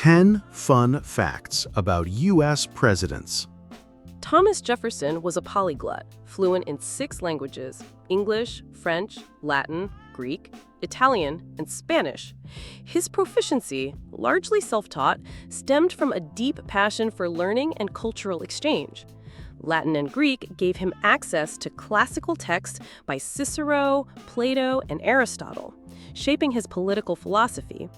10 fun facts about U.S. presidents. Thomas Jefferson was a polyglot, fluent in 6 languages: English, French, Latin, Greek, Italian, and Spanish. His proficiency, largely self-taught, stemmed from a deep passion for learning and cultural exchange. Latin and Greek gave him access to classical texts by Cicero, Plato, and Aristotle, shaping his political philosophy.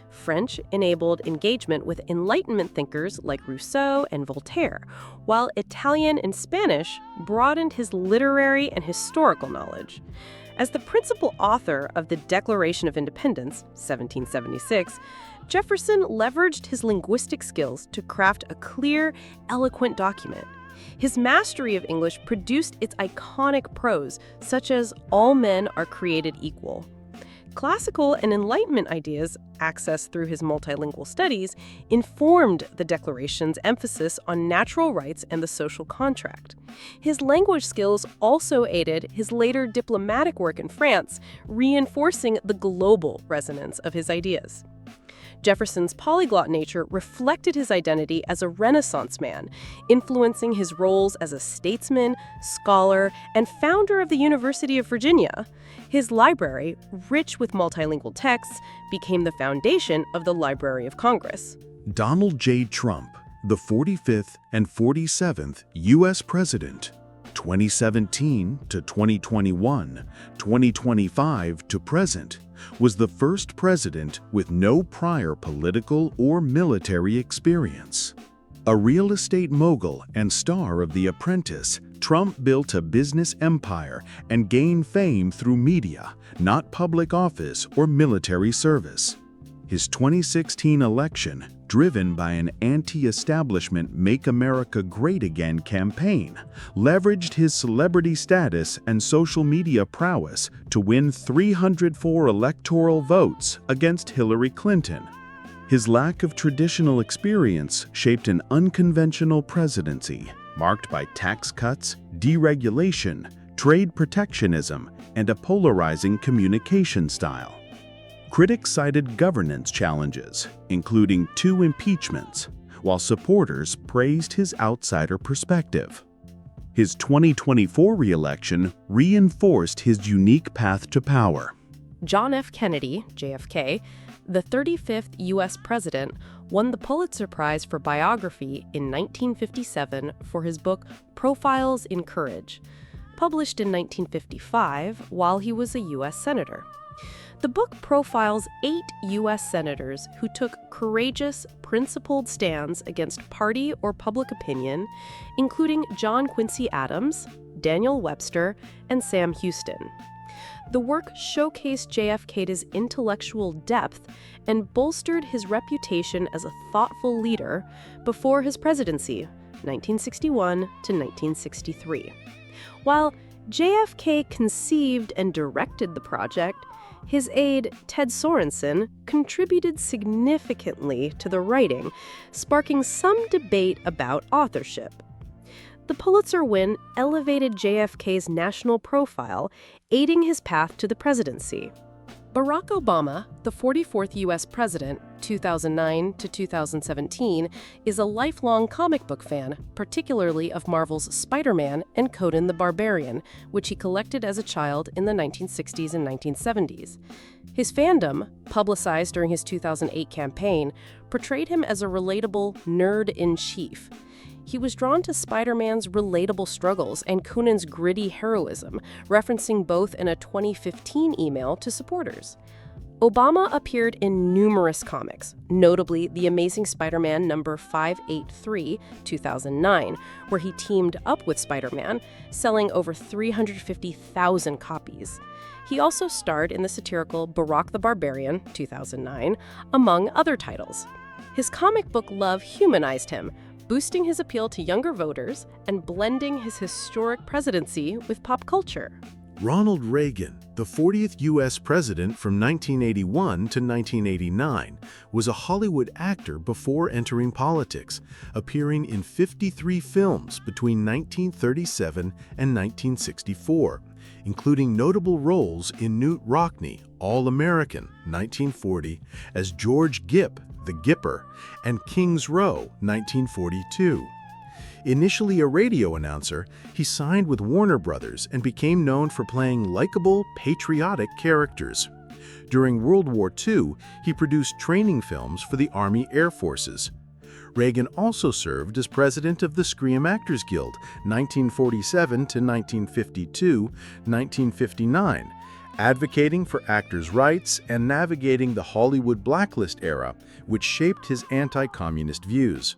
French enabled engagement with Enlightenment thinkers like Rousseau and Voltaire, while Italian and Spanish broadened his literary and historical knowledge. As the principal author of the Declaration of Independence, 1776, Jefferson leveraged his linguistic skills to craft a clear, eloquent document. His mastery of English produced its iconic prose, such as "All men are created equal." Classical and Enlightenment ideas, accessed through his multilingual studies, informed the Declaration's emphasis on natural rights and the social contract. His language skills also aided his later diplomatic work in France, reinforcing the global resonance of his ideas. Jefferson's polyglot nature reflected his identity as a Renaissance man, influencing his roles as a statesman, scholar, and founder of the University of Virginia. His library, rich with multilingual texts, became the foundation of the Library of Congress. Donald J. Trump, the 45th and 47th U.S. President, 2017 to 2021, 2025 to present, was the first president with no prior political or military experience. A real estate mogul and star of The Apprentice, Trump built a business empire and gained fame through media, not public office or military service. His 2016 election, driven by an anti-establishment Make America Great Again campaign, leveraged his celebrity status and social media prowess to win 304 electoral votes against Hillary Clinton. His lack of traditional experience shaped an unconventional presidency, marked by tax cuts, deregulation, trade protectionism, and a polarizing communication style. Critics cited governance challenges, including 2 impeachments, while supporters praised his outsider perspective. His 2024 re-election reinforced his unique path to power. John F. Kennedy, JFK, the 35th U.S. president, won the Pulitzer Prize for Biography in 1957 for his book Profiles in Courage, published in 1955 while he was a U.S. senator. The book profiles 8 U.S. senators who took courageous, principled stands against party or public opinion, including John Quincy Adams, Daniel Webster, and Sam Houston. The work showcased JFK's intellectual depth and bolstered his reputation as a thoughtful leader before his presidency, 1961 to 1963. While JFK conceived and directed the project, his aide, Ted Sorensen, contributed significantly to the writing, sparking some debate about authorship. The Pulitzer win elevated JFK's national profile, aiding his path to the presidency. Barack Obama, the 44th U.S. president, 2009 to 2017, is a lifelong comic book fan, particularly of Marvel's Spider-Man and Conan the Barbarian, which he collected as a child in the 1960s and 1970s. His fandom, publicized during his 2008 campaign, portrayed him as a relatable nerd-in-chief. He was drawn to Spider-Man's relatable struggles and Conan's gritty heroism, referencing both in a 2015 email to supporters. Obama appeared in numerous comics, notably The Amazing Spider-Man number 583, 2009, where he teamed up with Spider-Man, selling over 350,000 copies. He also starred in the satirical Barack the Barbarian, 2009, among other titles. His comic book love humanized him, boosting his appeal to younger voters and blending his historic presidency with pop culture. Ronald Reagan, the 40th U.S. president from 1981 to 1989, was a Hollywood actor before entering politics, appearing in 53 films between 1937 and 1964, including notable roles in Knute Rockne, All-American, 1940, as George Gipp, The Gipper, and Kings Row, 1942. Initially a radio announcer, he signed with Warner Brothers and became known for playing likable, patriotic characters. During World War II, he produced training films for the Army Air Forces. Reagan also served as president of the Screen Actors Guild, 1947 to 1952, 1959, advocating for actors' rights and navigating the Hollywood blacklist era, which shaped his anti-communist views.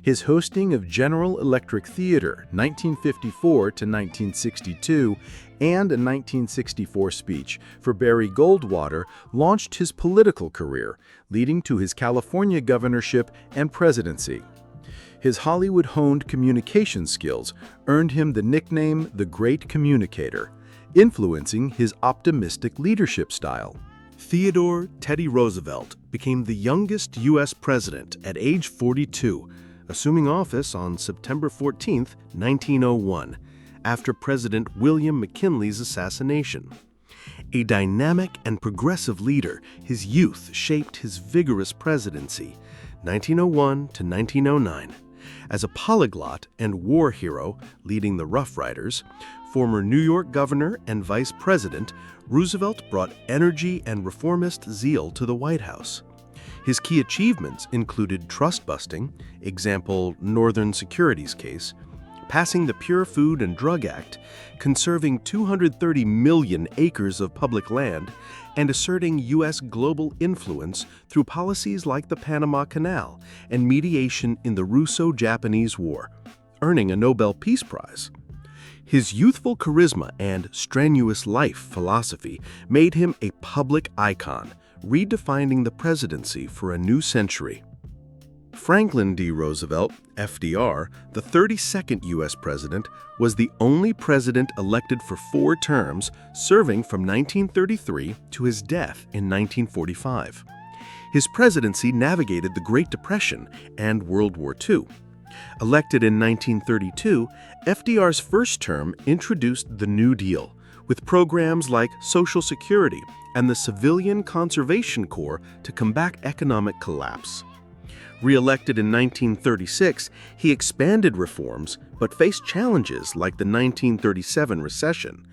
His hosting of General Electric Theater, 1954 to 1962, and a 1964 speech for Barry Goldwater launched his political career, leading to his California governorship and presidency. His Hollywood-honed communication skills earned him the nickname the Great Communicator, influencing his optimistic leadership style. Theodore Teddy Roosevelt became the youngest U.S. president at age 42, assuming office on September 14, 1901, after President William McKinley's assassination. A dynamic and progressive leader, his youth shaped his vigorous presidency, 1901 to 1909. As a polyglot and war hero leading the Rough Riders, former New York governor and vice president, Roosevelt brought energy and reformist zeal to the White House. His key achievements included trust-busting, example Northern Securities case, passing the Pure Food and Drug Act, conserving 230 million acres of public land, and asserting U.S. global influence through policies like the Panama Canal and mediation in the Russo-Japanese War, earning a Nobel Peace Prize. His youthful charisma and strenuous life philosophy made him a public icon, redefining the presidency for a new century. Franklin D. Roosevelt, FDR, the 32nd U.S. president, was the only president elected for 4 terms, serving from 1933 to his death in 1945. His presidency navigated the Great Depression and World War II. Elected in 1932, FDR's first term introduced the New Deal, with programs like Social Security and the Civilian Conservation Corps to combat economic collapse. Re-elected in 1936, he expanded reforms but faced challenges like the 1937 recession.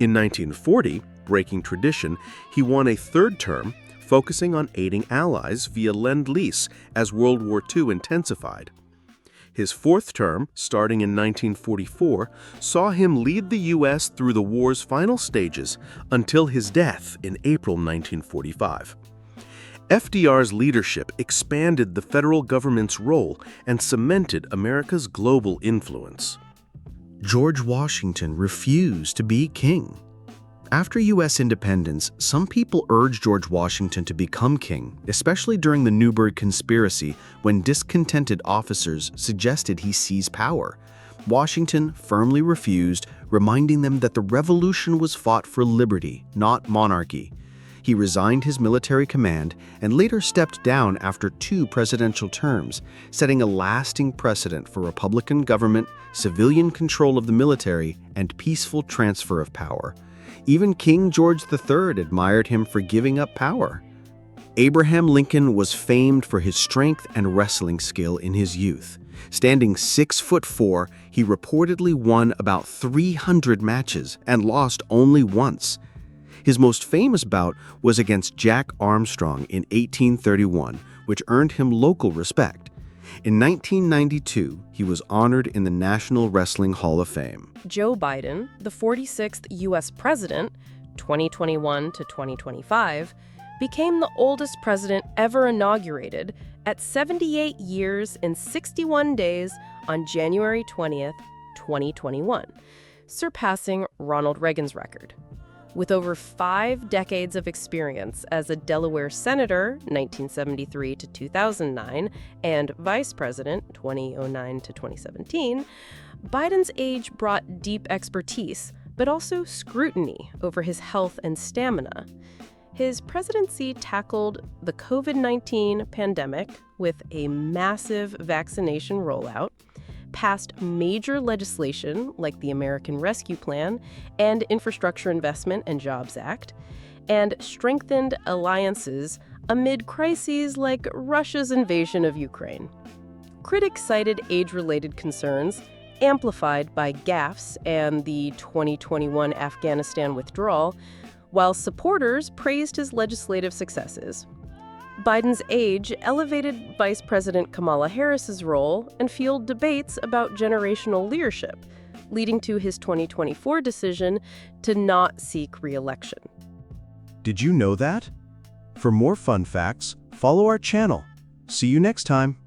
In 1940, breaking tradition, he won a 3rd term, focusing on aiding allies via Lend-Lease as World War II intensified. His 4th term, starting in 1944, saw him lead the U.S. through the war's final stages until his death in April 1945. FDR's leadership expanded the federal government's role and cemented America's global influence. George Washington refused to be king. After U.S. independence, some people urged George Washington to become king, especially during the Newburgh Conspiracy, when discontented officers suggested he seize power. Washington firmly refused, reminding them that the revolution was fought for liberty, not monarchy. He resigned his military command and later stepped down after 2 presidential terms, setting a lasting precedent for Republican government, civilian control of the military, and peaceful transfer of power. Even King George III admired him for giving up power. Abraham Lincoln was famed for his strength and wrestling skill in his youth. Standing 6'4", he reportedly won about 300 matches and lost only once. His most famous bout was against Jack Armstrong in 1831, which earned him local respect. In 1992, he was honored in the National Wrestling Hall of Fame. Joe Biden, the 46th U.S. president, 2021 to 2025, became the oldest president ever inaugurated at 78 years and 61 days on January 20th, 2021, surpassing Ronald Reagan's record. With over 5 decades of experience as a Delaware senator, 1973 to 2009, and vice president, 2009 to 2017, Biden's age brought deep expertise, but also scrutiny over his health and stamina. His presidency tackled the COVID-19 pandemic with a massive vaccination rollout, passed major legislation like the American Rescue Plan and Infrastructure Investment and Jobs Act, and strengthened alliances amid crises like Russia's invasion of Ukraine. Critics cited age-related concerns, amplified by gaffes and the 2021 Afghanistan withdrawal, while supporters praised his legislative successes. Biden's age elevated Vice President Kamala Harris's role and fueled debates about generational leadership, leading to his 2024 decision to not seek re-election. Did you know that? For more fun facts, follow our channel. See you next time.